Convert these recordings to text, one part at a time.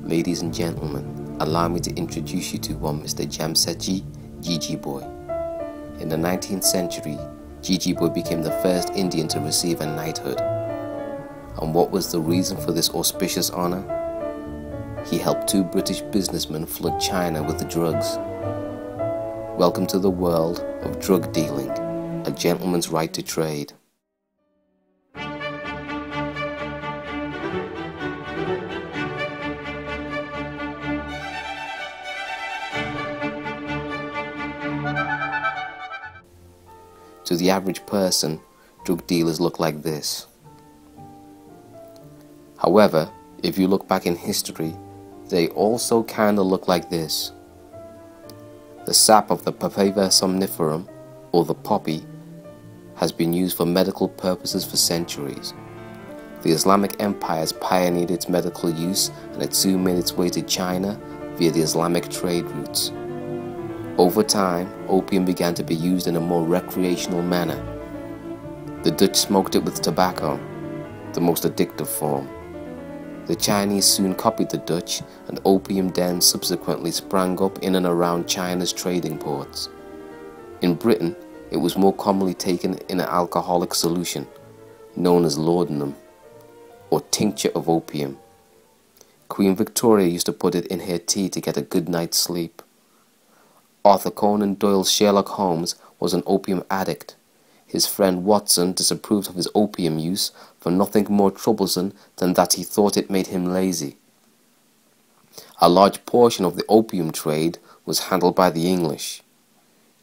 Ladies and gentlemen, allow me to introduce you to one Mr. Jamsetji Gigi Boy. In the 19th century, Gigi Boy became the first Indian to receive a knighthood. And what was the reason for this auspicious honor? He helped two British businessmen flood China with drugs. Welcome to the world of drug dealing, a gentleman's right to trade. To the average person, drug dealers look like this. However, if you look back in history, they also kinda look like this. The sap of the Papaver somniferum, or the poppy, has been used for medical purposes for centuries. The Islamic empires pioneered its medical use, and it soon made its way to China via the Islamic trade routes. Over time, opium began to be used in a more recreational manner. The Dutch smoked it with tobacco, the most addictive form. The Chinese soon copied the Dutch, and opium dens subsequently sprang up in and around China's trading ports. In Britain, it was more commonly taken in an alcoholic solution, known as laudanum, or tincture of opium. Queen Victoria used to put it in her tea to get a good night's sleep. Arthur Conan Doyle's Sherlock Holmes was an opium addict. His friend Watson disapproved of his opium use for nothing more troublesome than that he thought it made him lazy. A large portion of the opium trade was handled by the English,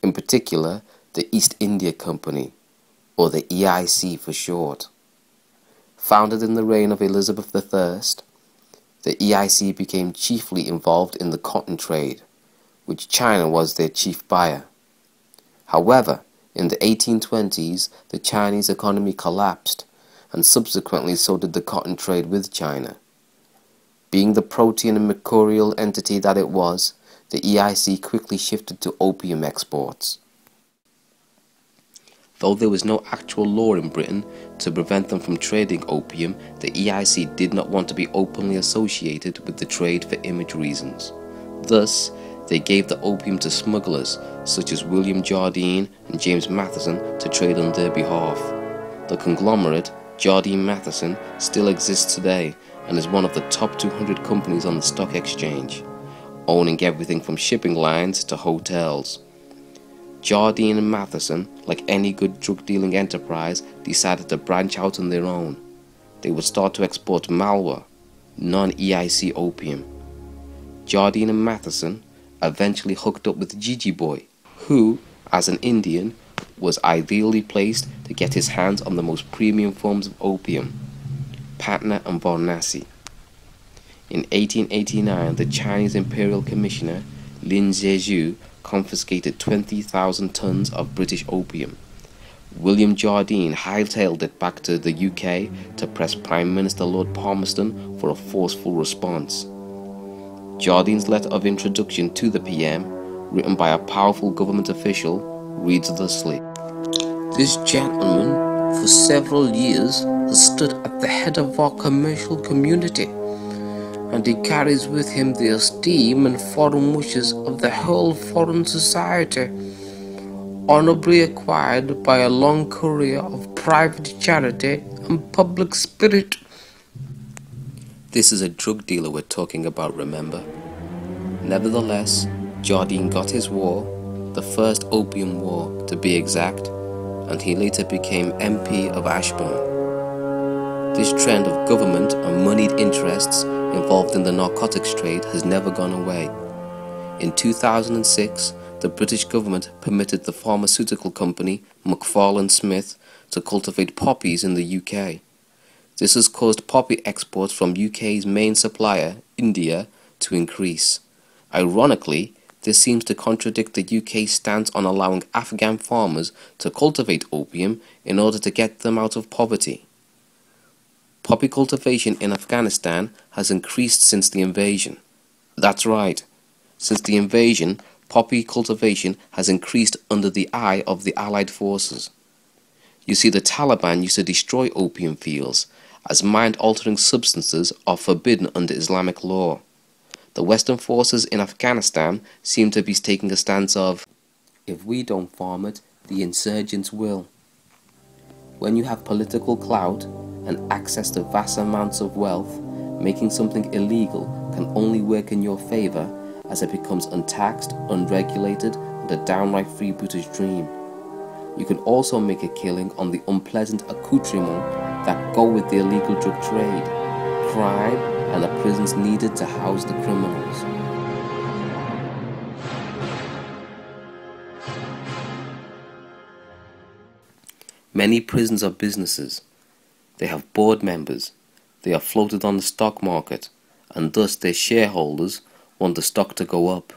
in particular the East India Company, or the EIC for short. Founded in the reign of Elizabeth I, the EIC became chiefly involved in the cotton trade, which China was their chief buyer. However, in the 1820s, the Chinese economy collapsed, and subsequently so did the cotton trade with China. Being the protean and mercurial entity that it was, the EIC quickly shifted to opium exports. Though there was no actual law in Britain to prevent them from trading opium, the EIC did not want to be openly associated with the trade for image reasons. Thus, they gave the opium to smugglers such as William Jardine and James Matheson to trade on their behalf. The conglomerate, Jardine Matheson, still exists today and is one of the top 200 companies on the stock exchange, owning everything from shipping lines to hotels. Jardine and Matheson, like any good drug-dealing enterprise, decided to branch out on their own. They would start to export malwa, non-EIC opium. Jardine and Matheson eventually hooked up with Gigi Boy, who, as an Indian, was ideally placed to get his hands on the most premium forms of opium, Patna and Varanasi. In 1889, the Chinese Imperial Commissioner Lin Zhejiu confiscated 20,000 tons of British opium. William Jardine hightailed it back to the UK to press Prime Minister Lord Palmerston for a forceful response. Jardine's letter of introduction to the PM, written by a powerful government official, reads thusly: "This gentleman, for several years, has stood at the head of our commercial community, and he carries with him the esteem and foreign wishes of the whole foreign society, honorably acquired by a long career of private charity and public spirit." This is a drug dealer we're talking about, remember? Nevertheless, Jardine got his war, the first opium war to be exact, and he later became MP of Ashbourne. This trend of government and moneyed interests involved in the narcotics trade has never gone away. In 2006, the British government permitted the pharmaceutical company Macfarlane Smith to cultivate poppies in the UK. This has caused poppy exports from UK's main supplier, India, to increase. Ironically, this seems to contradict the UK's stance on allowing Afghan farmers to cultivate opium in order to get them out of poverty. Poppy cultivation in Afghanistan has increased since the invasion. That's right. Since the invasion, poppy cultivation has increased under the eye of the Allied forces. You see, the Taliban used to destroy opium fields, as mind-altering substances are forbidden under Islamic law. The Western forces in Afghanistan seem to be taking a stance of, if we don't farm it, the insurgents will. When you have political clout and access to vast amounts of wealth, making something illegal can only work in your favor as it becomes untaxed, unregulated, and a downright freebooter's dream. You can also make a killing on the unpleasant accoutrements that go with the illegal drug trade, crime, and the prisons needed to house the criminals. Many prisons are businesses. They have board members. They are floated on the stock market, and thus their shareholders want the stock to go up.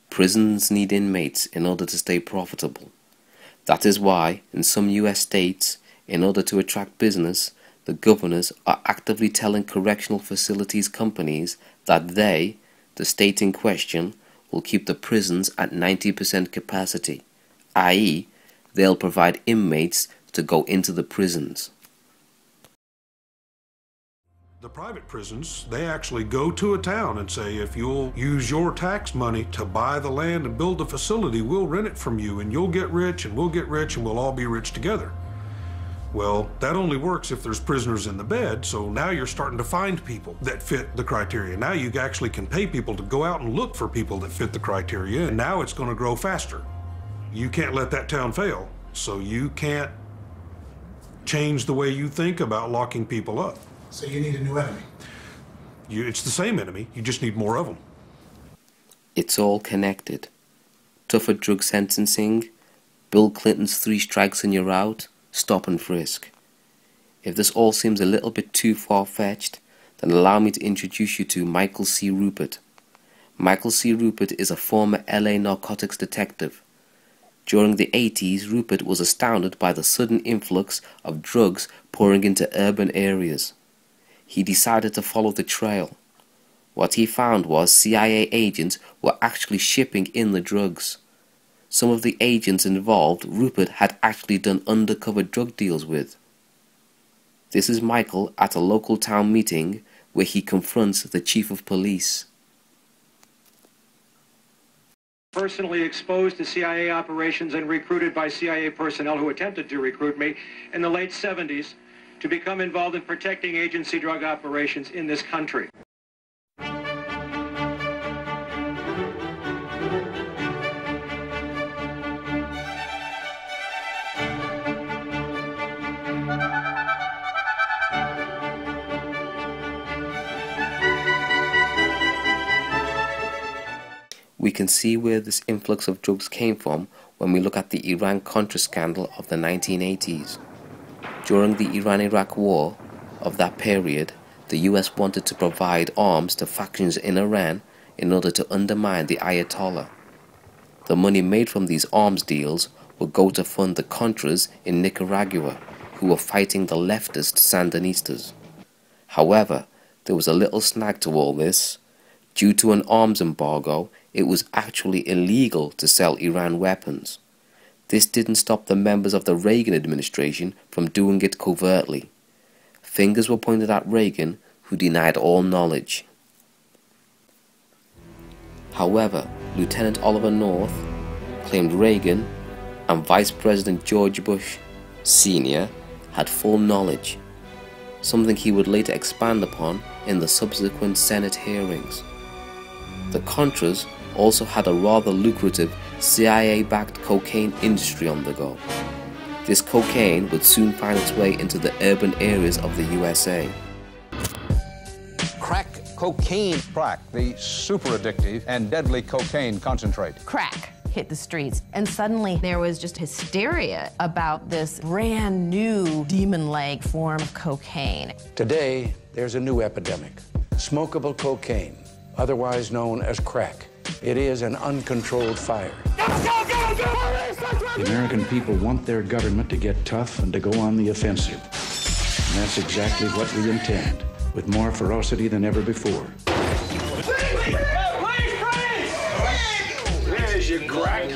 Prisons need inmates in order to stay profitable. That is why, in some US states, in order to attract business, the governors are actively telling correctional facilities companies that they, the state in question, will keep the prisons at 90% capacity, i.e., they'll provide inmates to go into the prisons. The private prisons, they actually go to a town and say, if you'll use your tax money to buy the land and build a facility, we'll rent it from you and you'll get rich and we'll get rich and we'll all be rich together. Well, that only works if there's prisoners in the bed, so now you're starting to find people that fit the criteria. Now you actually can pay people to go out and look for people that fit the criteria, and now it's going to grow faster. You can't let that town fail, so you can't change the way you think about locking people up. So you need a new enemy. It's the same enemy, you just need more of them. It's all connected. Tougher drug sentencing, Bill Clinton's 3 strikes and you're out, stop and frisk. If this all seems a little bit too far-fetched, then allow me to introduce you to Michael C. Rupert. Michael C. Rupert is a former LA narcotics detective. During the 80s, Rupert was astounded by the sudden influx of drugs pouring into urban areas. He decided to follow the trail. What he found was CIA agents were actually shipping in the drugs. Some of the agents involved Rupert had actually done undercover drug deals with. This is Michael at a local town meeting where he confronts the chief of police. Personally exposed to CIA operations and recruited by CIA personnel who attempted to recruit me in the late 70s to become involved in protecting agency drug operations in this country. We can see where this influx of drugs came from when we look at the Iran-Contra scandal of the 1980s. During the Iran-Iraq War of that period, the US wanted to provide arms to factions in Iran in order to undermine the Ayatollah. The money made from these arms deals would go to fund the Contras in Nicaragua, who were fighting the leftist Sandinistas. However, there was a little snag to all this. Due to an arms embargo, it was actually illegal to sell Iran weapons. This didn't stop the members of the Reagan administration from doing it covertly. Fingers were pointed at Reagan, who denied all knowledge. However, Lieutenant Oliver North claimed Reagan and Vice President George Bush Sr. had full knowledge, something he would later expand upon in the subsequent Senate hearings. The Contras also had a rather lucrative CIA-backed cocaine industry on the go. This cocaine would soon find its way into the urban areas of the USA. Crack cocaine. Crack, the super addictive and deadly cocaine concentrate. Crack hit the streets, and suddenly there was just hysteria about this brand new demon-like form of cocaine. Today, there's a new epidemic, smokable cocaine, otherwise known as crack. It is an uncontrolled fire. The American people want their government to get tough and to go on the offensive. And that's exactly what we intend, with more ferocity than ever before. There's your crack.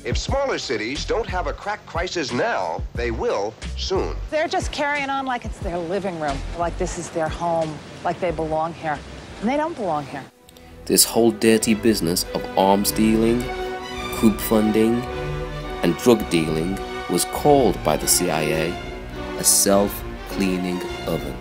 If smaller cities don't have a crack crisis now, they will soon. They're just carrying on like it's their living room, like this is their home, like they belong here. And they don't belong here. This whole dirty business of arms dealing, coup funding, and drug dealing was called by the CIA a self-cleaning oven.